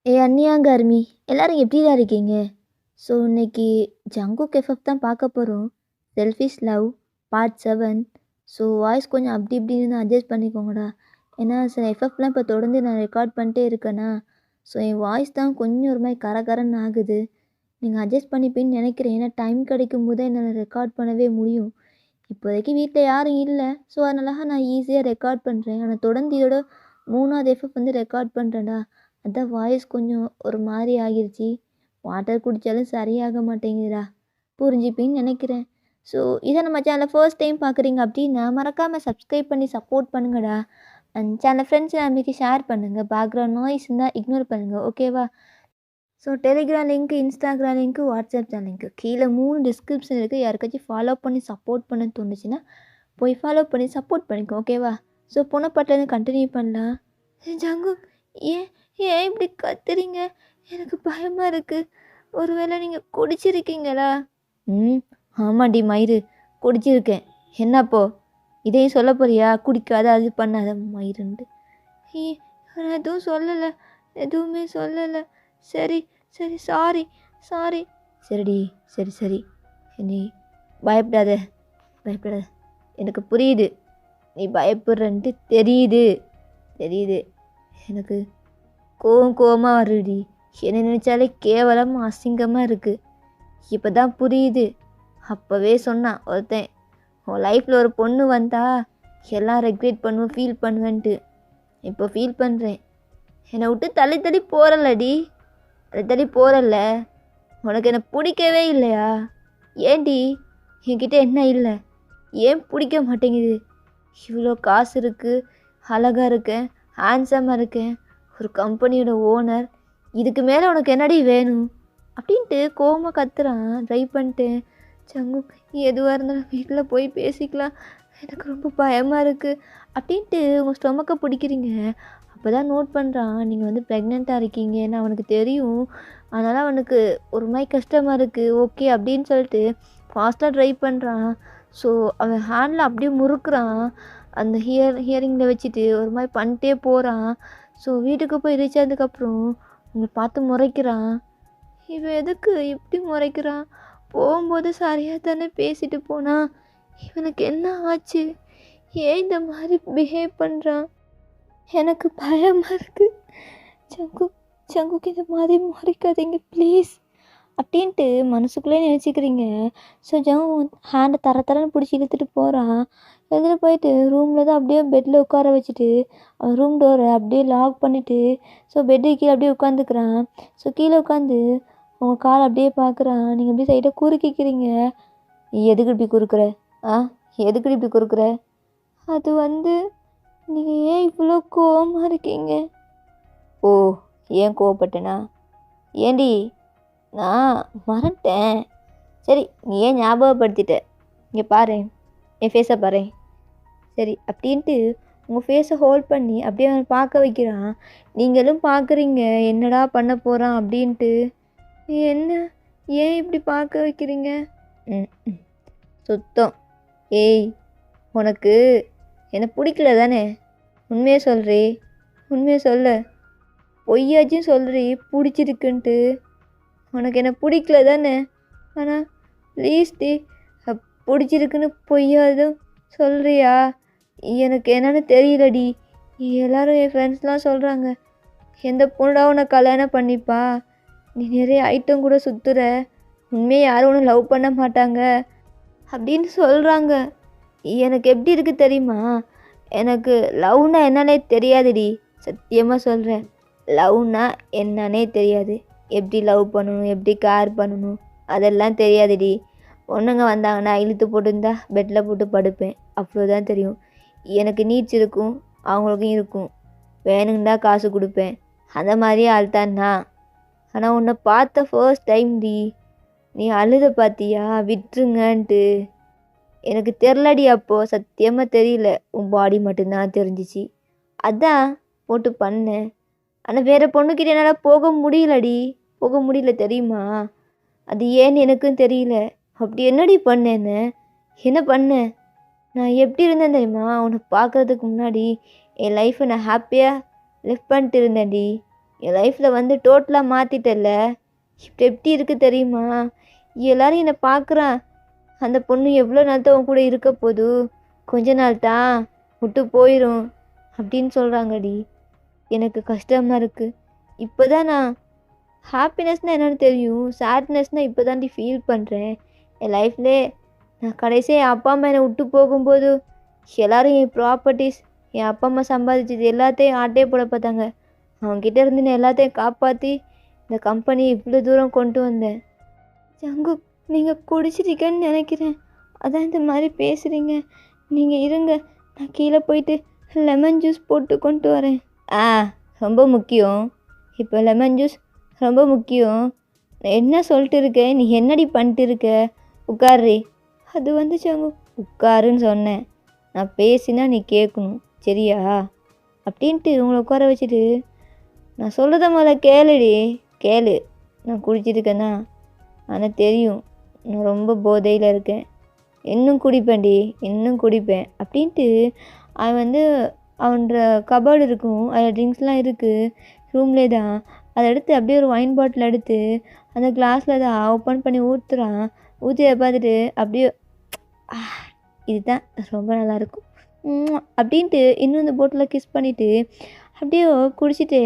அன்னியா கர்மி எல்லாரும் எப்படிடா இருக்கீங்க? ஸோ இன்னைக்கு ஜங்குக் எஃப்எஃப் தான் பார்க்க போகிறோம். Selfish love part 7. So voice கொஞ்சம் அப்படி இப்படின்னு அட்ஜஸ்ட் பண்ணிக்கோங்கடா. ஏன்னா சில எஃப்எஃப்லாம் இப்போ தொடர்ந்து நான் ரெக்கார்ட் பண்ணிட்டே இருக்கேனா, ஸோ என் வாய்ஸ் தான் கொஞ்சம் ஒரு மாதிரி கரகரன்னு ஆகுது. நீங்கள் அட்ஜஸ்ட் பண்ணிப்பீன்னு நினைக்கிறேன். ஏன்னா டைம் கிடைக்கும் போது என்னால் ரெக்கார்ட் பண்ணவே முடியும். இப்போதைக்கு வீட்டில் யாரும் இல்லை, ஸோ அதனால நான் ஈஸியாக ரெக்கார்ட் பண்ணுறேன். ஆனால் தொடர்ந்து இதோட 3வது எஃப்எஃப் வந்து ரெக்கார்ட் பண்ணுறேன்டா. அதான் வாய்ஸ் கொஞ்சம் ஒரு மாதிரி ஆகிருச்சு. வாட்டர் குடித்தாலும் சரியாக மாட்டேங்குதுடா. புரிஞ்சுப்பீன்னு நினைக்கிறேன். ஸோ இதை நம்ம சேனலை ஃபர்ஸ்ட் டைம் பார்க்குறீங்க அப்படின்னா மறக்காமல் சப்ஸ்கிரைப் பண்ணி சப்போர்ட் பண்ணுங்கடா. அண்ட் சேனல் ஃப்ரெண்ட்ஸ் ஃபேமிலிக்கு ஷேர் பண்ணுங்கள். பேக்ரவுண்ட் நாய்ஸ் இருந்தால் இக்னோர் பண்ணுங்கள், ஓகேவா? So Telegram link, Instagram link, WhatsApp channel link கீழே 3 டிஸ்கிரிப்ஷன் இருக்குது. யாருக்காச்சும் ஃபாலோ பண்ணி சப்போர்ட் பண்ண தோணுச்சுன்னா போய் ஃபாலோ பண்ணி சப்போர்ட் பண்ணிக்கோ, ஓகேவா? ஸோ பொண்ணப்பாட்டிலேருந்து கண்டினியூ பண்ணலாம். ஜங்குக், ஏன் ஏன் இப்படி கத்துறீங்க? எனக்கு பயமாக இருக்குது. ஒருவேளை நீங்கள் குடிச்சிருக்கீங்களா? ஆமாண்டி மயிறு, குடிச்சிருக்கேன். என்னப்போ இதையும் சொல்ல போறியா? குடிக்காத அது பண்ணாத மயிருண்டு. நான் எதுவும் சொல்லலை, எதுவுமே சொல்லலை. சரி சரி, சாரி சாரி. சரிடி, சரி சரி. நீ பயப்படாத, பயப்படாத. எனக்கு புரியுது நீ பயப்படுறன்ட்டு தெரியுது தெரியுது. எனக்கு கோவமாக வருடி. என்ன நினச்சாலே கேவலமாக அசிங்கமாக இருக்குது. இப்போ தான் புரியுது. அப்போவே சொன்னான் ஒருத்தன், உன் லைஃப்பில் ஒரு பொண்ணு வந்தா எல்லாம் ரெக்ரெட் பண்ணுவேன், ஃபீல் பண்ணுவேன்ட்டு. இப்போ ஃபீல் பண்ணுறேன். என்னை விட்டு தள்ளி தள்ளி போகிறல்லடி, தள்ளி போகிறல்ல. உனக்கு என்னை பிடிக்கவே இல்லையா? ஏன்டி என்கிட்ட என்ன இல்லை? ஏன் பிடிக்க மாட்டேங்குது? இவ்வளோ காசு இருக்குது, அழகாக இருக்கேன், ஹேண்ட்ஸமாக இருக்கேன், ஒரு கம்பெனியோட ஓனர். இதுக்கு மேலே உனக்கு என்னடி வேணும் அப்படின்ட்டு கோவமாக கத்துறான். ட்ரை பண்ணிட்டேன். ஜங்குக், எதுவாக இருந்தாலும் வீட்டில் போய் பேசிக்கலாம், எனக்கு ரொம்ப பயமாக இருக்குது அப்படின்ட்டு உங்கள் ஸ்டொமக்கை பிடிக்கிறீங்க. அப்போ தான் நோட் பண்ணுறான் நீங்கள் வந்து ப்ரெக்னெண்ட்டாக இருக்கீங்கன்னு அவனுக்கு தெரியும். அதனால் அவனுக்கு ஒரு மாதிரி கஷ்டமாக இருக்குது. ஓகே அப்படின்னு சொல்லிட்டு ஃபாஸ்ட்டாக ட்ரை பண்ணுறான். ஸோ அவன் ஹேண்டில் அப்படியே முறுக்குறான். அந்த ஹியரிங்கில் வச்சுட்டு ஒரு மாதிரி பண்ணிட்டே போகிறான். ஸோ வீட்டுக்கு போய் ரீச் ஆனதுக்கப்புறம் உங்களை பார்த்து முறைக்கிறான். இவன் எதுக்கு இப்படி முறைக்கிறான்? போகும்போது சரியாக தானே பேசிட்டு போனா, இவனுக்கு என்ன ஆச்சு? ஏன் இந்த மாதிரி பிஹேவ் பண்ணுறான்? எனக்கு பயமாக இருக்குது. ஜங்குக், ஜங்குக், இந்த மாதிரி முறைக்காதீங்க ப்ளீஸ் அப்படின்ட்டு மனசுக்குள்ளே நினச்சிக்கிறீங்க. ஸோ ஜங்குக் ஹேண்டை தரன்னு பிடிச்சி இழுத்துட்டு போகிறான். எடுத்துகிட்டு போயிட்டு ரூமில் தான் அப்படியே பெட்டில் உட்கார வச்சுட்டு அவன் ரூம் டோரை அப்படியே லாக் பண்ணிவிட்டு ஸோ பெட்டு கீழே அப்படியே உட்காந்துக்கிறான். ஸோ கீழே உட்காந்து உங்கள் கால் அப்படியே பார்க்குறான். நீங்கள் அப்படியே சைடாக குறுக்கிக்கிறீங்க. எதுக்கு இப்படி குறுக்குற? எதுக்கு இப்படி குறுக்குற? அது வந்து நீங்கள் ஏன் இவ்வளோ கோவமாக இருக்கீங்க? ஓ, ஏன் கோவப்பட்டேனா? ஏண்டி நான் மறந்துட்டேன். சரி, நீ ஏன் ஞாபகப்படுத்திட்ட? இங்கே பாரு, என் ஃபேஸை பாரு. சரி அப்படின்ட்டு உங்கள் ஃபேஸை ஹோல்ட் பண்ணி அப்படியே அவன் பார்க்க வைக்கிறான். நீங்களும் பார்க்குறீங்க என்னடா பண்ண போகிறான் அப்படின்ட்டு. என்ன, ஏன் இப்படி பார்க்க வைக்கிறீங்க? சுத்தம். ஏய், உனக்கு என்னை பிடிக்கல தானே? உண்மையை சொல்கிறீ, உண்மையை சொல்ல. பொய்யாச்சும் சொல்கிறீ பிடிச்சிருக்குன்ட்டு. உனக்கு என்னை பிடிக்கல தானே? ஆனால் ப்ளீஸ் டி, பிடிச்சிருக்குன்னு பொய்யாதும் சொல்கிறியா? எனக்கு என்னன்னு தெரியலடி. எல்லோரும் என் ஃப்ரெண்ட்ஸ்லாம் சொல்கிறாங்க, எந்த பொண்ணா உன்னை கல்யாணம் பண்ணிப்பா, நீ நிறைய ஐட்டம் கூட சுற்றுற, உண்மையை யாரும் ஒன்றும் லவ் பண்ண மாட்டாங்க அப்படின்னு சொல்கிறாங்க. எனக்கு எப்படி இருக்குது தெரியுமா? எனக்கு லவ்னா என்னன்னே தெரியாதுடி, சத்தியமாக சொல்கிறேன். லவ்னா என்னன்னே தெரியாது. எப்படி லவ் பண்ணணும், எப்படி கேர் பண்ணணும் அதெல்லாம் தெரியாதுடி. பொண்ணுங்க வந்தாங்கன்னா இழுத்து போட்டுருந்தா பெட்டில் போட்டு படுப்பேன், அவ்வளோதான் தெரியும். எனக்கு நீட்ஸ் இருக்கும், அவங்களுக்கும் இருக்கும். வேணுங்கண்டா காசு கொடுப்பேன், அந்த மாதிரியே ஆள்தான் நான். ஆனால் உன்னை பார்த்த ஃபர்ஸ்ட் டைம் டி, நீ அழுத பார்த்தியா விட்டுருங்கன்ட்டு. எனக்கு தெரிலடி, அப்போது சத்தியமாக தெரியல. உன் பாடி மட்டும்தான் தெரிஞ்சிச்சு, அதான் போட்டு பண்ணேன். ஆனால் வேறு பொண்ணுக்கிட்ட என்னால் போக முடியல தெரியுமா? அது ஏன்னு எனக்கும் தெரியல. அப்படி என்னடி பண்ணேன்னு? என்ன பண்ணேன்? நான் எப்படி இருந்தேன் தெரியுமா? உன்னை பார்க்குறதுக்கு முன்னாடி என் லைஃப்பை நான் ஹாப்பியாக லிவ் பண்ணிட்டு இருந்தேன்டி. என் லைஃப்பில் வந்து டோட்டலாக மாற்றிட்டல்ல. இப்போ எப்படி இருக்குது தெரியுமா? எல்லாரும் என்னை பார்க்குறான். அந்த பொண்ணு எவ்வளோ நாள் தான் உன் கூட இருக்க போகுது, கொஞ்ச நாள் தான் விட்டு போயிடும் அப்படின்னு சொல்கிறாங்கடி. எனக்கு கஷ்டமாக இருக்குது. இப்போ தான் நான் ஹாப்பினஸ்னால் என்னென்னு தெரியும், சேட்னஸ்னால் இப்போ தாண்டி ஃபீல் பண்ணுறேன். என் லைஃப்லே நான் கடைசியாக என் அப்பா அம்மா என்னை விட்டு போகும்போது எல்லோரும் என் ப்ராப்பர்ட்டிஸ், என் அப்பா அம்மா சம்பாதிச்சது எல்லாத்தையும் ஆட்டே போட பார்த்தாங்க. அவங்ககிட்ட இருந்து நான் எல்லாத்தையும் காப்பாற்றி இந்த கம்பெனி இவ்வளோ தூரம் கொண்டு வந்தேன். ஜங்கு, நீங்கள் குடிச்சிருக்கேன்னு நினைக்கிறேன், அதான் இந்த மாதிரி பேசுகிறீங்க. நீங்கள் இருங்க, நான் கீழே போயிட்டு லெமன் ஜூஸ் போட்டு கொண்டு வரேன். ரொம்ப முக்கியம். இப்போ லெமன் ஜூஸ் ரொம்ப முக்கியம். நான் என்ன சொல்லிட்டு இருக்கேன், நீ என்னடி பண்ணிட்டு இருக்க? உட்காரு. அது வந்து ஜங்கு, உட்காருன்னு சொன்னேன். நான் பேசினா நீ கேட்கணும், சரியா? அப்படின்ட்டு உங்களை உட்கார வச்சுட்டு, நான் சொல்கிறத முதல்ல கேளுடி, கேளு. நான் குடிச்சிருக்கேன்னா, ஆனால் தெரியும் நான் ரொம்ப போதையில் இருக்கேன். இன்னும் குடிப்பேன்டி, இன்னும் குடிப்பேன் அப்படின்ட்டு அவன் வந்து அவன்ற கபோர்டு இருக்கும், அதில் ட்ரிங்க்ஸ்லாம் இருக்குது ரூம்லே தான். அதை எடுத்து அப்படியே ஒரு ஒயின் பாட்டில் எடுத்து அந்த கிளாஸில் தான் ஓப்பன் பண்ணி ஊற்றுறான். ஊற்றி அதை பார்த்துட்டு அப்படியே இதுதான் ரொம்ப நல்லாயிருக்கும் அப்படின்ட்டு இன்னும் இந்த போட்டில் கிஸ் பண்ணிவிட்டு அப்படியே குடிச்சிட்டு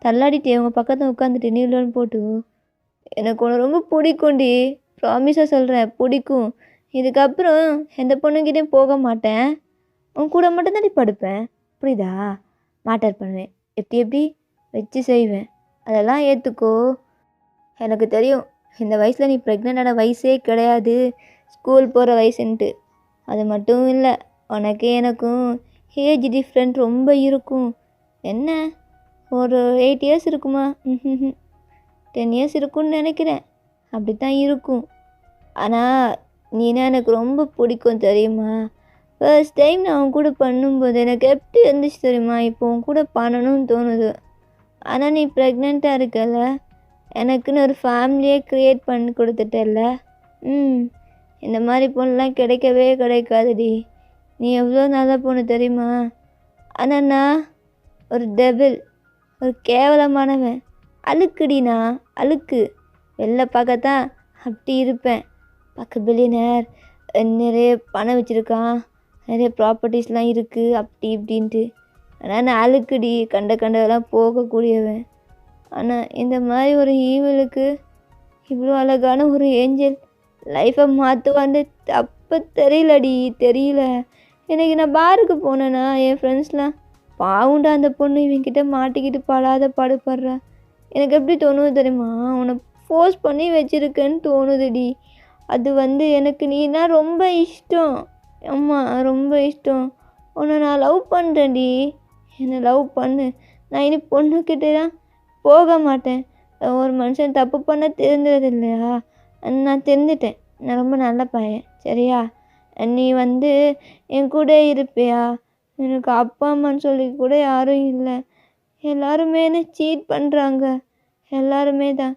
தள்ளாடிட்டு அவங்க பக்கத்தில் உட்காந்துட்டு நீலோன்னு போட்டு, எனக்கு உன்னை ரொம்ப பிடிக்கும்டி, ப்ராமிஸாக சொல்கிறேன், பிடிக்கும். இதுக்கப்புறம் எந்த பொண்ணுங்கிட்டையும் போக மாட்டேன், உன் கூட மட்டும்தாண்டி படுப்பேன், புரியுதா? மேட்டர் பண்ணுவேன், எப்படி வச்சு செய்வேன், அதெல்லாம் ஏற்றுக்கோ. எனக்கு தெரியும் இந்த வயசில் நீ ப்ரெக்னென்டான வயசே கிடையாது, ஸ்கூல் போகிற வயசுன்ட்டு. அது மட்டும் இல்லை, உனக்கு எனக்கும் ஏஜ் டிஃப்ரெண்ட் ரொம்ப இருக்கும். என்ன ஒரு 8 இயர்ஸ் இருக்குமா? 10 இயர்ஸ் இருக்குன்னு நினைக்கிறேன். அப்படி தான் இருக்கும். ஆனால் நீனா எனக்கு ரொம்ப பிடிக்கும் தெரியுமா? ஃபர்ஸ்ட் டைம் நான் உன் கூட பண்ணும்போது எனக்கு எப்படி இருந்துச்சு தெரியுமா? இப்போ உன் கூட பண்ணணும்னு தோணுது. ஆனால் நீ ப்ரெக்னெண்ட்டாக இருக்கல, எனக்குன்னு ஒரு ஃபேமிலியே க்ரியேட் பண்ணி கொடுத்துட்டல. இந்த மாதிரி பொண்ணுலாம் கிடைக்கவே கிடைக்காதுடி. நீ எவ்வளோ நல்ல பொண்ணு தெரியுமா? ஆனால் நான் ஒரு டெபிள், ஒரு கேவலமானவன், அழுக்குடினா அழுக்கு. வெளில பார்க்கத்தான் அப்படி இருப்பேன். பார்க்க பில்லியனர், நிறைய பணம் வச்சுருக்கான், நிறைய ப்ராப்பர்ட்டிஸ்லாம் இருக்குது அப்படி இப்படின்ட்டு. ஆனால் நான் அழுக்குடி, கண்டதெல்லாம் போகக்கூடியவன். ஆனால் இந்த மாதிரி ஒரு ஈவலுக்கு இவ்வளோ அழகான ஒரு ஏஞ்சல் லைஃப்பை மாற்றுவான்னு தப்பு தெரியலடி, தெரியல. எனக்கு நான் பாருக்கு போனேன்னா என் ஃப்ரெண்ட்ஸ்லாம் பாவுண்டா அந்த பொண்ணு இவங்கிட்ட மாட்டிக்கிட்டு படாத பாடுபடுறா. எனக்கு எப்படி தோணுது தெரியுமா? உன்னை ஃபோர்ஸ் பண்ணி வச்சுருக்கேன்னு தோணுதுடி. அது வந்து எனக்கு நீனா ரொம்ப இஷ்டம். அம்மா ரொம்ப இஷ்டம். உன்னை நான் லவ் பண்ணுறேன்டி, என்னை லவ் பண்ணு. நான் இனி பொண்ணுக்கிட்டலாம் போக மாட்டேன். ஒரு மனுஷன் தப்பு பண்ண தெரிஞ்சது இல்லையா? நான் தெரிஞ்சிட்டேன், நான் ரொம்ப நல்ல பையன், சரியா? நீ வந்து என் கூட இருப்பியா? எனக்கு அப்பா அம்மான்னு சொல்லி கூட யாரும் இல்லை. எல்லாருமே என்ன சீட் பண்ணுறாங்க, எல்லாருமே தான்.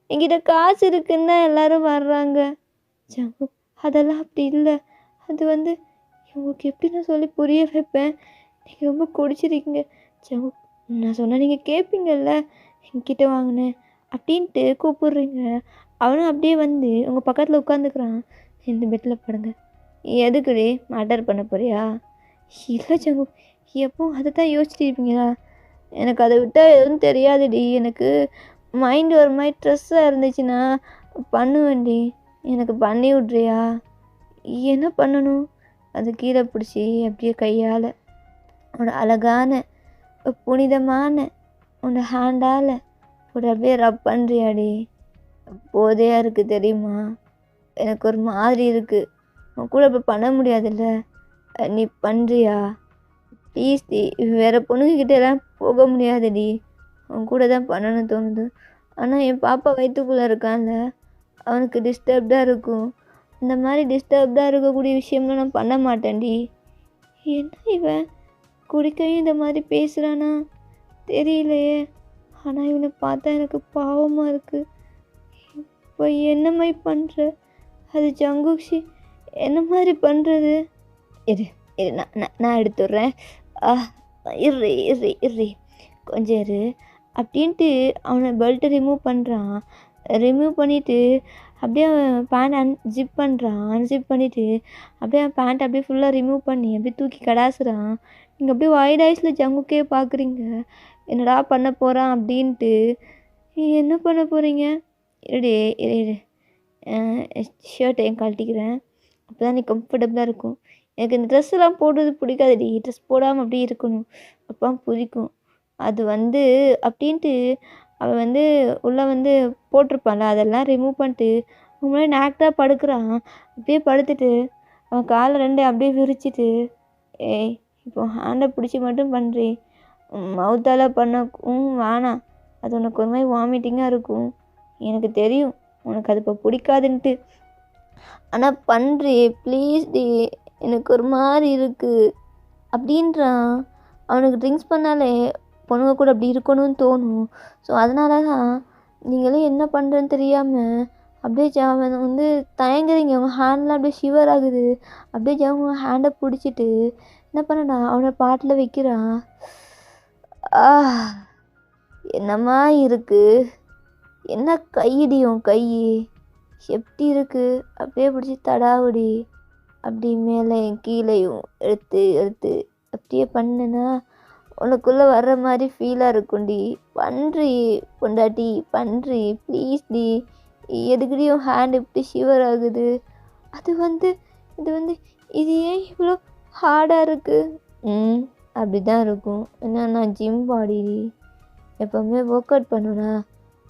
என்கிட்ட காசு இருக்குன்னு தான் எல்லோரும் வர்றாங்க. ஜங்கு, அதெல்லாம் அப்படி இல்லை. அது வந்து உங்களுக்கு எப்படி நான் சொல்லி புரிய வைப்பேன்? நீங்கள் ரொம்ப குடிச்சிருக்கீங்க ஜங்கு. நான் சொன்னால் நீங்கள் கேட்பீங்கள்ல, என்கிட்ட வாங்கினேன் அப்படின்ட்டு கூப்பிட்றீங்க. அவனும் அப்படியே வந்து உங்கள் பக்கத்தில் உட்காந்துக்கிறான். இந்த பெட்டில் படுங்க. எதுக்குடி மேட்டர் பண்ண போறியா? இல்லை ஜங்கு, எப்பவும் அதை தான் யோசிச்சுட்டு இருப்பீங்களா? எனக்கு அதை விட்டால் எதுவும் தெரியாதுடி. எனக்கு மைண்டு ஒரு மாதிரி ஸ்ட்ரெஸ்ஸாக இருந்துச்சுன்னா பண்ணுவேன்டி. எனக்கு பண்ணி விட்றியா? என்ன பண்ணணும்? அது கீழே பிடிச்சி அப்படியே கையால் உன்னோட அழகான புனிதமான உன்னோட ஹேண்டால் ஒரு அப்படியே ரப் பண்ணுறியாடி? போதையாக இருக்குது தெரியுமா? எனக்கு ஒரு மாதிரி இருக்குது. உன் கூட இப்போ பண்ண முடியாதுல்ல, நீ பண்ணுறியா? ப்ளீஸ் டி, வேறு பொண்ணுங்கிட்டலாம் போக முடியாதுடி, உன் கூட தான் பண்ணணும்னு தோணுது. ஆனால் என் பாப்பா வயிற்றுக்குள்ளே இருக்கான்ல, அவனுக்கு டிஸ்டர்ப்டாக இருக்கும். இந்த மாதிரி டிஸ்டர்ப்டாக இருக்கக்கூடிய விஷயம்லாம் நான் பண்ண மாட்டேன்டி. என்ன இவன் குடிக்கையும் இந்த மாதிரி பேசுகிறானா தெரியலையே. ஆனால் இவனை பார்த்தா எனக்கு பாவமாக இருக்குது. இப்போ என்ன மாதிரி பண்ணுற? அது ஜங்குஷி என்ன மாதிரி பண்ணுறது? இரு இரு, நான் எடுத்துடுறேன். இரு இரு இரு கொஞ்சம் இரு. அப்படின்ட்டு அவனை பெல்ட்டை ரிமூவ் பண்ணுறான். ரிமூவ் பண்ணிவிட்டு அப்படியே பேண்ட் அன்ஜிப் பண்ணுறான். அன்ஜிப் பண்ணிவிட்டு அப்படியே பேண்ட் அப்படியே ஃபுல்லாக ரிமூவ் பண்ணி அப்படியே தூக்கி கடாசுறான். நீங்கள் அப்படியே வைட் ஐஸில் ஜங்குக்கே பார்க்குறீங்க. என்னடா பண்ண போகிறான் அப்படின்ட்டு. என்ன பண்ண போகிறீங்க? இரு இரு ஷர்ட்டையும் கழட்டிக்கிறேன். அப்போ தான் நீ கம்ஃபர்டபுளாக இருக்கும். எனக்கு இந்த ட்ரெஸ்ஸெல்லாம் போடுறது பிடிக்காதுடி. ட்ரெஸ் போடாமல் அப்படியே இருக்கணும். அப்போ பிடிக்கும். அது அப்படின்ட்டு அவன் உள்ளே போட்டிருப்பான்ல, அதெல்லாம் ரிமூவ் பண்ணிட்டு முன்னாடி நேக்டாக படுக்கிறான். அப்படியே படுத்துட்டு அவன் காலை 2 அப்படியே விரிச்சிட்டு, ஏய் இப்போ ஹேண்டை பிடிச்சி மட்டும் பண்ணுறி, மவுத்தால் பண்ணவும் வேணாம். அது உனக்கு ஒரு மாதிரி வாமிட்டிங்காக இருக்கும். எனக்கு தெரியும் உனக்கு அது இப்போ பிடிக்காதுன்ட்டு. ஆனால் பண்ணுறி ப்ளீஸ் டி, எனக்கு ஒரு மாதிரி இருக்குது அப்படின்றான். அவனுக்கு ட்ரிங்க்ஸ் பண்ணாலே பொண்ணுங்க கூட அப்படி இருக்கணும்னு தோணும். ஸோ அதனால தான் நீங்களும் என்ன பண்ணுறேன்னு தெரியாமல் அப்படியே அவன் தயங்குறீங்க. அவங்க ஹேண்ட்லாம் அப்படியே ஷிவர் ஆகுது. அப்படியே அவங்க ஹேண்டை பிடிச்சிட்டு என்ன பண்ணடா அவனை பாட்டில் வைக்கிறான். என்னம்மா இருக்குது, என்ன கையிடியும் கை எப்படி இருக்குது, அப்படியே பிடிச்சி தடாவுடி. அப்படி மேலே கீழேயும் எடுத்து எடுத்து அப்படியே பண்ணுனா உனக்குள்ளே வர்ற மாதிரி ஃபீலாக இருக்கும்டி. பண்ணுறி பொண்டாட்டி, பண்ணுறி ப்ளீஸ் டி. எதுக்குடியும் ஹேண்ட் இப்படி ஷிவர் ஆகுது. இது இது ஏன் இவ்வளோ ஹார்டாக இருக்குது? அப்படி தான் இருக்கும். ஏன்னா நான் ஜிம் பாடி, எப்போவுமே ஒர்க் அவுட் பண்ணுவேனா,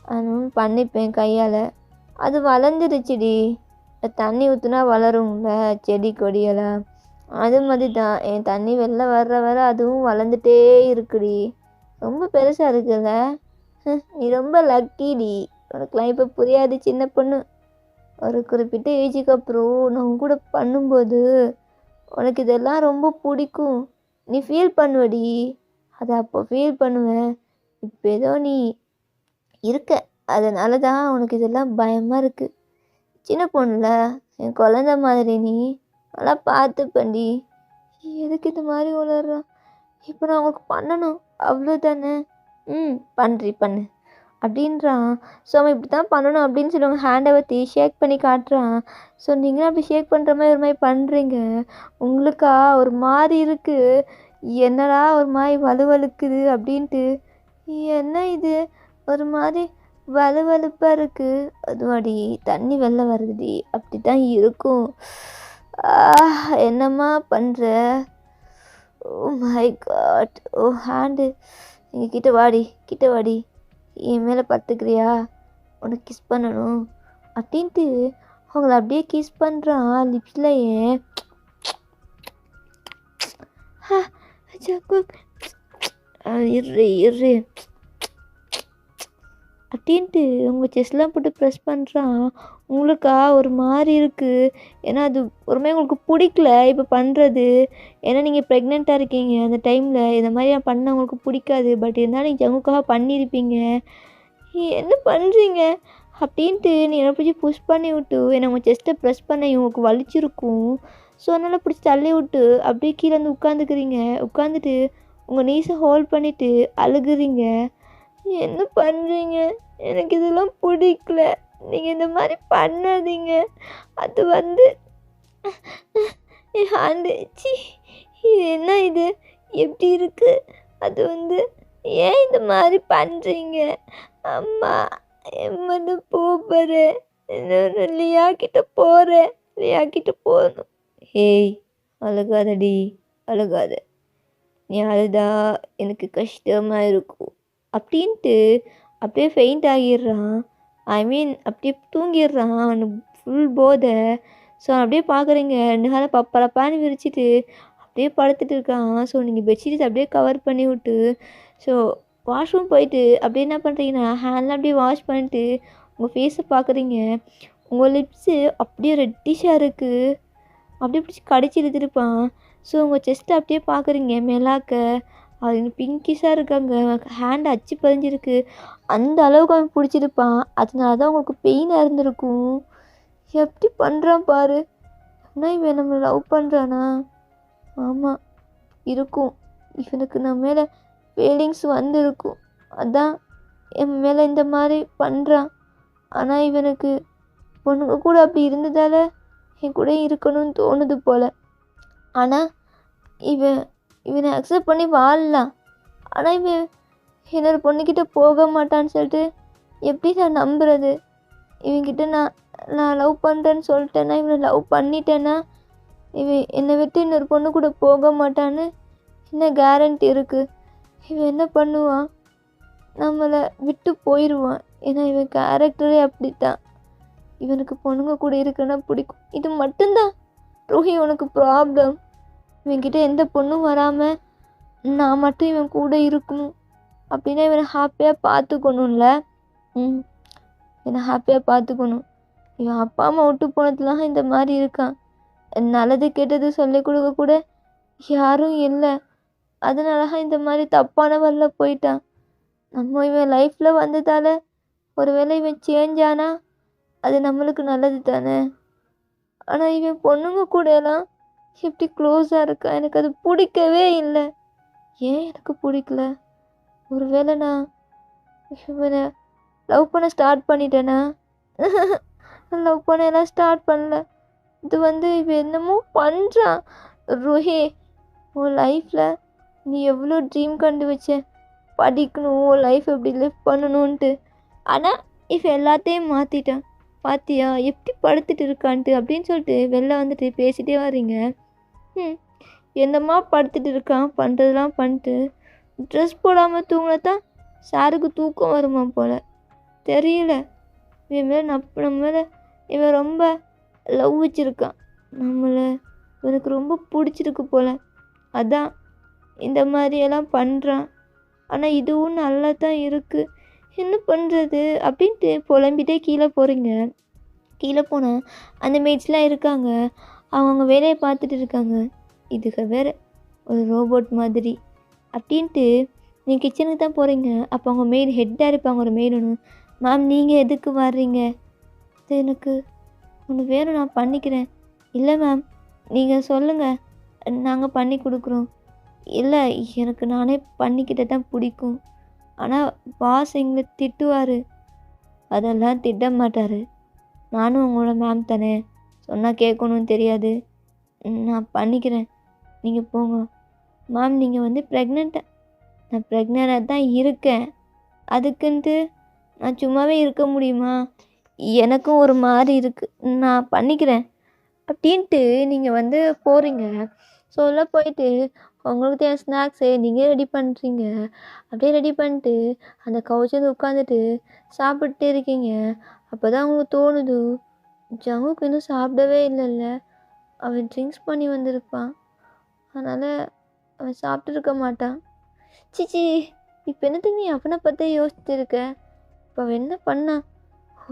அதனால பண்ணிப்பேன் கையால். அது வளர்ந்துருச்சுடி. தண்ணி ஊற்றுனா வளரும்ல செடி கொடியெல்லாம், அது மாதிரி தான் என் தண்ணி வெளில வர அதுவும் வளர்ந்துட்டே இருக்குடி. ரொம்ப பெருசாக இருக்குல்ல. நீ ரொம்ப லக்கிடி. உனக்குலாம் இப்போ புரியாது சின்ன பொண்ணு. ஒரு குறிப்பிட்ட ஏஜுக்கு அப்புறம் நான் கூட பண்ணும்போது உனக்கு இதெல்லாம் ரொம்ப பிடிக்கும். நீ ஃபீல் பண்ணுவடி. அதை அப்போ ஃபீல் பண்ணுவேன். இப்போ ஏதோ நீ இருக்க, அதனால தான் உனக்கு இதெல்லாம் பயமாக இருக்குது. சின்ன பொண்ணுல என் குழந்த மாதிரி நீ நல்லா பார்த்துப்பண்டி. எதுக்கு இந்த மாதிரி உளறான்? இப்போ நான் உங்களுக்கு பண்ணணும் அவ்வளோதானே. பண்ணுறி பண்ணு அப்படின்றான். ஸோ அவன் இப்படி தான் பண்ணணும் அப்படின்னு சொல்லி அவங்க ஹேண்டை வற்றி ஷேக் பண்ணி காட்டுறான். ஸோ நீங்களும் அப்படி ஷேக் பண்ணுற மாதிரி ஒரு மாதிரி பண்ணுறீங்க. உங்களுக்கா ஒரு மாதிரி இருக்குது. என்னடா ஒரு மாதிரி வலுவலுக்குது அப்படின்ட்டு. என்ன இது ஒரு மாதிரி வலுவலுப்பாக இருக்குது. அதுவாடி தண்ணி வெளில வருதுடி. அப்படி தான் இருக்கும். என்னம்மா பண்ணுற? Oh my god. ஓ ஹேண்டு, நீங்கள் கிட்ட வாடி என் மேலே படுத்துக்கிறியா, உனக்கு கிஸ் பண்ணணும் அப்படின்ட்டு அவங்கள அப்படியே கிஸ் பண்ணுறான் லிப்ஸ்லையே. இரு அப்படின்ட்டு உங்கள் செஸ்லாம் போட்டு ப்ரெஸ் பண்ணுறான். உங்களுக்கா ஒரு மாதிரி இருக்குது. ஏன்னா அது ஒரு மாதிரி உங்களுக்கு பிடிக்கல இப்போ பண்ணுறது. ஏன்னா நீங்கள் ப்ரெக்னெண்ட்டாக இருக்கீங்க. அந்த டைமில் இந்த மாதிரி நான் பண்ண உங்களுக்கு பிடிக்காது. பட் இருந்தாலும் நீங்கள் ஜங்குக்காக பண்ணியிருப்பீங்க. என்ன பண்ணுறீங்க அப்படின்ட்டு நீ என்னை பிடிச்சி புஷ் பண்ணி விட்டு என்னை உங்கள் செஸ்ட்டை ப்ரெஸ் பண்ண இவங்களுக்கு வலிச்சிருக்கும். ஸோ அதனால் பிடிச்சி தள்ளி விட்டு அப்படியே கீழே உட்காந்துக்கிறீங்க. உட்காந்துட்டு உங்கள் நீஸை ஹோல்ட் பண்ணிவிட்டு அழுகுறீங்க. என்ன பண்ணுறீங்க? எனக்கு இதெல்லாம் பிடிக்கல. நீங்கள் இந்த மாதிரி பண்ணாதீங்க. அது என் ஹேண்டு சி, இது என்ன இது எப்படி இருக்குது? அது ஏன் இந்த மாதிரி பண்ணுறீங்க? அம்மா எம்மது போகிறேன். லியா கிட்ட போகணும். ஏய் அழுகாதடி, அழுகாத. நீ அழுதா எனக்கு கஷ்டமாக இருக்கும் அப்படின்ட்டு அப்படியே ஃபெயிண்ட் ஆகிடுறான். அப்படியே தூங்கிடுறான். அவனுக்கு ஃபுல் போதை. ஸோ அப்படியே பார்க்குறீங்க 2 காலை பப்பரப்பான்னு விரிச்சிட்டு அப்படியே படுத்துட்டு இருக்கான். ஸோ நீங்கள் பெட்ஷீட்ஸ் அப்படியே கவர் பண்ணி விட்டு ஸோ வாஷ்ரூம் போயிட்டு அப்படியே என்ன பண்ணுறீங்கன்னா ஹேண்ட்லாம் அப்படியே வாஷ் பண்ணிட்டு உங்கள் ஃபேஸை பார்க்குறீங்க. உங்கள் லிப்ஸு அப்படியே ரெட்டிஷாக இருக்குது. அப்படியே பிடிச்சி கடிச்சு இழுத்துருப்பான். ஸோ உங்கள் செஸ்ட்டை அப்படியே பார்க்குறீங்க மேலாக்க. அது பிங்கிஷாக இருக்காங்க. ஹேண்ட் அச்சு பதிஞ்சிருக்கு. அந்த அளவுக்கு அவன் பிடிச்சிருப்பான். அதனால தான் உங்களுக்கு பெயினாக இருந்திருக்கும். எப்படி பண்ணுறான் பாரு. ஆனால் இவன் நம்மளை லவ் பண்ணுறானா? ஆமாம் இருக்கும். இவனுக்கு நம்ம மேலே ஃபீலிங்ஸ் வந்திருக்கும். அதான் என் மேலே இந்த மாதிரி பண்ணுறான். ஆனால் இவனுக்கு பொண்ணுங்க கூட அப்படி இருந்ததால் என் கூட இருக்கணும்னு தோணுது போல். ஆனால் இவனை அக்செப்ட் பண்ணி வாழலாம். ஆனால் இவன் இன்னொரு பொண்ணுக்கிட்ட போக மாட்டான்னு சொல்லிட்டு எப்படி நான் நம்புறது? இவன்கிட்ட நான் லவ் பண்ணுறேன்னு சொல்லிட்டேன்னா, இவனை லவ் பண்ணிட்டேன்னா இவன் என்னை விட்டு இன்னொரு பொண்ணு கூட போக மாட்டான்னு என்ன கேரண்டி இருக்குது? இவன் என்ன பண்ணுவான்? நம்மளை விட்டு போயிடுவான். ஏன்னா இவன் கேரக்டரே அப்படித்தான். இவனுக்கு பொண்ணுங்க கூட இருக்குன்னா பிடிக்கும். இது மட்டும்தான் ரோஹி உனக்கு ப்ராப்ளம். இவன்கிட்ட எந்த பொண்ணும் வராமல் நான் மட்டும் இவன் கூட இருக்கணும் அப்படின்னா இவனை ஹாப்பியாக பார்த்துக்கணும்ல. இவனை ஹாப்பியாக பார்த்துக்கணும். இவன் அப்பா அம்மா விட்டு போனதுலாம் இந்த மாதிரி இருக்கான். நல்லது கெட்டது சொல்லிக் கொடுக்க கூட யாரும் இல்லை. அதனால இந்த மாதிரி தப்பான வழியில் போயிட்டான். நம்ம இவன் லைஃப்பில் வந்ததால் ஒருவேளை இவன் சேஞ்ச் ஆனால் அது நம்மளுக்கு நல்லது தானே. ஆனால் இவன் பொண்ணுங்க கூடலாம் எப்படி க்ளோஸாக இருக்கா, எனக்கு அது பிடிக்கவே இல்லை. ஏன் எனக்கு பிடிக்கல? ஒருவேளை நான் இவனை லவ் பண்ண ஸ்டார்ட் பண்ணிட்டேனா? லவ் பண்ணலாம் ஸ்டார்ட் பண்ணல. இது இவன் என்னமோ பண்ணுறான். ரோஹி, உன் லைஃப்பில் நீ எவ்வளோ ட்ரீம் கண்டு வச்ச, படிக்கணும், உன் லைஃப் எப்படி லிவ் பண்ணணுன்ட்டு. ஆனால் இவன் எல்லாத்தையும் மாற்றிட்டான். பார்த்தியா எப்படி படுத்துட்டு இருக்கான்ட்டு அப்படின்னு சொல்லிட்டு வெளில வந்துட்டு பேசிகிட்டே வர்றீங்க. என்னம்மா படுத்துட்டு இருக்கான், பண்ணுறதெல்லாம் பண்ணிட்டு ட்ரெஸ் போடாமல் தூங்கினதான் சாருக்கு தூக்கம் வருமா போல் தெரியல. இவன் மேலே நம்ம மேலே இவன் ரொம்ப லவ் வச்சுருக்கான். இவனுக்கு ரொம்ப பிடிச்சிருக்கு போல், அதான் இந்த மாதிரியெல்லாம் பண்ணுறான். ஆனால் இதுவும் நல்லா தான் இருக்குது, என்ன பண்ணுறது அப்படின்ட்டு புலம்பிட்டே கீழே போகிறீங்க. கீழே போனால் அந்த மேட்ச்லாம் இருக்காங்க, அவங்க வேலையை பார்த்துட்டு இருக்காங்க. இதுக்கு வேறு ஒரு ரோபோட் மாதிரி அப்படின்ட்டு நீங்கள் கிச்சனுக்கு தான் போகிறீங்க. அப்போ அவங்க மெய்டு ஹெட்டாக இருப்பாங்க, ஒரு மெய்டு ஒன்று. மேம் நீங்கள் எதுக்கு வர்றீங்க? எனக்கு ஒன்று வேணும், நான் பண்ணிக்கிறேன். இல்லை மேம் நீங்கள் சொல்லுங்கள், நாங்கள் பண்ணி கொடுக்குறோம். இல்லை எனக்கு நானே பண்ணிக்கிட்ட தான் பிடிக்கும். ஆனால் பாஸ் எங்களை திட்டுவார். அதெல்லாம் திட்ட மாட்டார். நானும் உங்களோட மேம் தானே, சொன்னால் கேட்கணும்னு தெரியாது. நான் பண்ணிக்கிறேன், நீங்கள் போங்க. மேம் நீங்கள் ப்ரெக்னெண்ட்டை? நான் ப்ரெக்னெண்ட்டாக தான் இருக்கேன். அதுக்குன்ட்டு நான் சும்மாவே இருக்க முடியுமா? எனக்கும் ஒரு மாதிரி இருக்குது, நான் பண்ணிக்கிறேன் அப்படின்ட்டு நீங்கள் போகிறீங்க. ஸோ உள்ளே போயிட்டு உங்களுக்கு தேவையான ஸ்நாக்ஸு நீங்கள் ரெடி பண்ணுறீங்க. அப்படியே ரெடி பண்ணிட்டு அந்த கவுச்சில் உட்காந்துட்டு சாப்பிட்டு இருக்கீங்க. அப்போ தான் உங்களுக்கு தோணுது, ஜங்குக்கு இன்னும் சாப்பிடவே இல்லைல்ல, அவன் ட்ரிங்க்ஸ் பண்ணி வந்திருப்பான், அதனால் அவன் சாப்பிட்டுருக்க மாட்டான். சிச்சி, இப்போ என்னத்துக்கு நீ அவனை பற்றி யோசிச்சுட்டு இருக்க? இப்போ அவன் என்ன பண்ணான்?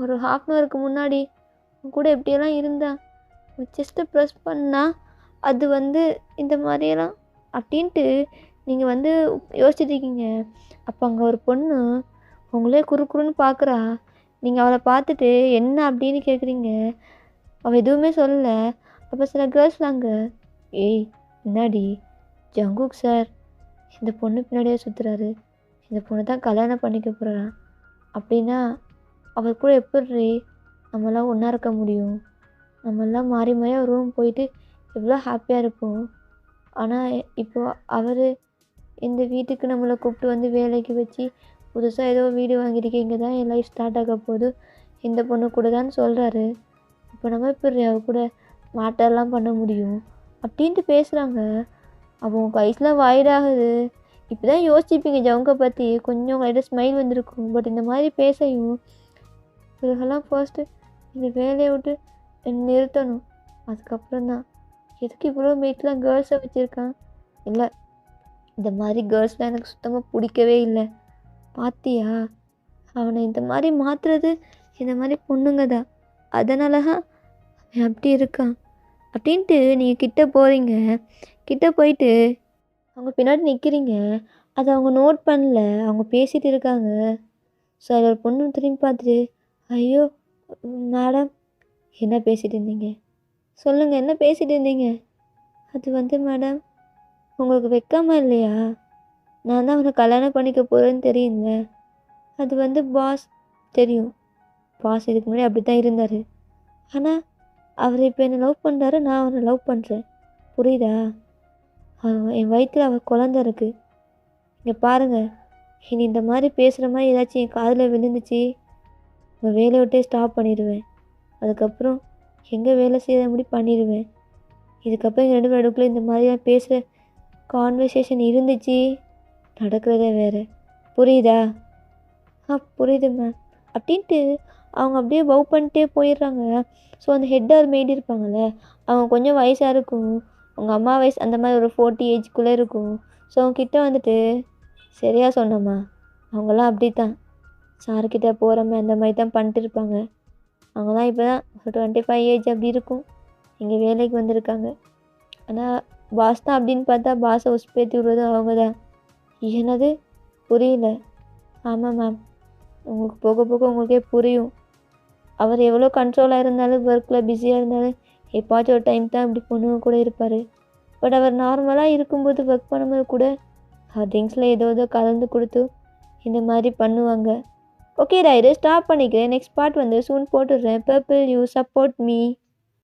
ஒரு ஹாஃப்னவருக்கு முன்னாடி உன் கூட எப்படியெல்லாம் இருந்தான், செஸ்ட்டை ப்ரெஸ் பண்ணால் அது இந்த மாதிரியெல்லாம் அப்படின்ட்டு நீங்கள் யோசிச்சுட்டு இருக்கீங்க. அப்போ அங்கே ஒரு பொண்ணு உங்களே குறுக்குறுன்னு பார்க்குறா. நீங்கள் அவளை பார்த்துட்டு என்ன அப்படின்னு கேட்குறீங்க. அவள் எதுவுமே சொல்லலை. அப்போ சில கேர்ள்ஸ்லாங்க, ஏய் முன்னாடி ஜங்குக் சார் இந்த பொண்ணு பின்னாடியே சுற்றுறாரு, இந்த பொண்ணு தான் கல்யாணம் பண்ணிக்க போகிறான் அப்படின்னா அவர் கூட எப்படி நம்மளாம் ஒன்றா இருக்க முடியும்? நம்மெல்லாம் மாறி மாறி ஒரு ரூம் போயிட்டு எவ்வளோ ஹாப்பியாக இருப்போம். ஆனால் இப்போது அவர் இந்த வீட்டுக்கு நம்மளை கூப்பிட்டு வேலைக்கு வச்சு புதுசாக ஏதோ வீடு வாங்கியிருக்கேன், இங்கே தான் என் லைஃப் ஸ்டார்ட் ஆக போகுது, இந்த பொண்ணு கூட தான் சொல்கிறாரு. இப்போ நம்ம எப்படி அவ கூட மாட்டெல்லாம் பண்ண முடியும் அப்படின்ட்டு பேசுகிறாங்க. அப்போ உங்கள் ஐஸ்லாம் வாய்டாகுது. இப்போ தான் யோசிச்சுப்பீங்க ஜவுங்கை பற்றி, கொஞ்சம் உங்கள்கிட்ட ஸ்மைல் வந்திருக்கும். பட் இந்த மாதிரி பேசையும் இதெல்லாம் ஃபர்ஸ்ட்டு இந்த வேலையை விட்டு நிறுத்தணும். அதுக்கப்புறம் தான் எதுக்கு இவ்வளோ மேட்லாம் கேர்ள்ஸை வச்சுருக்கான். இல்லை இந்த மாதிரி கேர்ள்ஸ்லாம் எனக்கு சுத்தமாக பிடிக்கவே இல்லை. பார்த்தியா அவனை இந்த மாதிரி மாற்றுறது இந்த மாதிரி பொண்ணுங்க தான், அதனால தான் அவன் அப்படி இருக்கான் அப்படின்ட்டு நீங்கள் கிட்டே போகிறீங்க. கிட்டே போயிட்டு அவங்க பின்னாடி நிற்கிறீங்க. அதை அவங்க நோட் பண்ணல, அவங்க பேசிகிட்டு இருக்காங்க. ஸோ அதில் ஒரு பொண்ணு திரும்பி பார்த்துட்டு, ஐயோ மேடம் என்ன பேசிகிட்டு இருந்தீங்க, சொல்லுங்கள் என்ன பேசிகிட்டு இருந்தீங்க? அது மேடம் உங்களுக்கு வெக்கமா இல்லையா? நான் தான் அவனை கல்யாணம் பண்ணிக்க போகிறேன்னு தெரியுங்க, அது வந்து பாஸ் தெரியும். பாஸ் இதுக்கு முன்னாடி அப்படி தான் இருந்தார். ஆனால் அவர் இப்போ என்னை லவ் பண்ணுறாரு, நான் அவரை லவ் பண்ணுறேன். புரியுதா? என் வயிற்றில் அவர் குழந்த இருக்குது. இங்கே பாருங்கள், இனி இந்த மாதிரி பேசுகிற மாதிரி ஏதாச்சும் என் காதில் விழுந்துச்சு, உங்கள் வேலையை விட்டே ஸ்டாப் பண்ணிடுவேன். அதுக்கப்புறம் எங்கே வேலை செய்கிற முடி பண்ணிடுவேன். இதுக்கப்புறம் எங்கள் 2 பேரும் நடுக்குள்ளே இந்த மாதிரிலாம் பேசுகிற கான்வர்சேஷன் இருந்துச்சு, நடக்கிறதே வேறு. புரியுதா? புரியுது மேம். அப்படின்ட்டு அவங்க அப்படியே பவ் பண்ணிட்டே போயிடுறாங்க. ஸோ அந்த ஹெட் ஆர் மெய்டு இருப்பாங்கள்ல, அவங்க கொஞ்சம் வயசாக இருக்கும். உங்கள் அம்மா வயசு அந்த மாதிரி ஒரு 40 ஏஜ்க்குள்ளே இருக்கும். ஸோ அவங்கக்கிட்ட வந்துட்டு சரியாக சொன்னம்மா, அவங்களாம் அப்படி தான் சார்கிட்ட போகிறோமே அந்த மாதிரி தான் பண்ணிட்டு இருப்பாங்க. அவங்களாம் இப்போ தான் ஒரு 25 ஏஜ் அப்படி இருக்கும், இங்கே வேலைக்கு வந்திருக்காங்க. ஆனால் பாஸ் தான் அப்படின்னு பார்த்தா பாஸை உசுப்பேற்றி விடுறது அவங்க தான். என்னது? புரியல. ஆமாம் மேம், உங்களுக்கு போக போக உங்களுக்கே புரியும். அவர் எவ்வளோ கண்ட்ரோலாக இருந்தாலும், ஒர்க்கில் பிஸியாக இருந்தாலும், எப்போச்சும் ஒரு டைம் தான் இப்படி பொண்ணுங்க கூட இருப்பார். பட் அவர் நார்மலாக இருக்கும்போது ஒர்க் பண்ணும்போது கூட ட்ரிங்க்ஸில் ஏதோ கலந்து கொடுத்து இந்த மாதிரி பண்ணுவாங்க. ஓகே ரைடு, ஸ்டாப் பண்ணிக்கிறேன். நெக்ஸ்ட் பார்ட் வந்து சூன் போட்டுடுறேன். Purple you support me.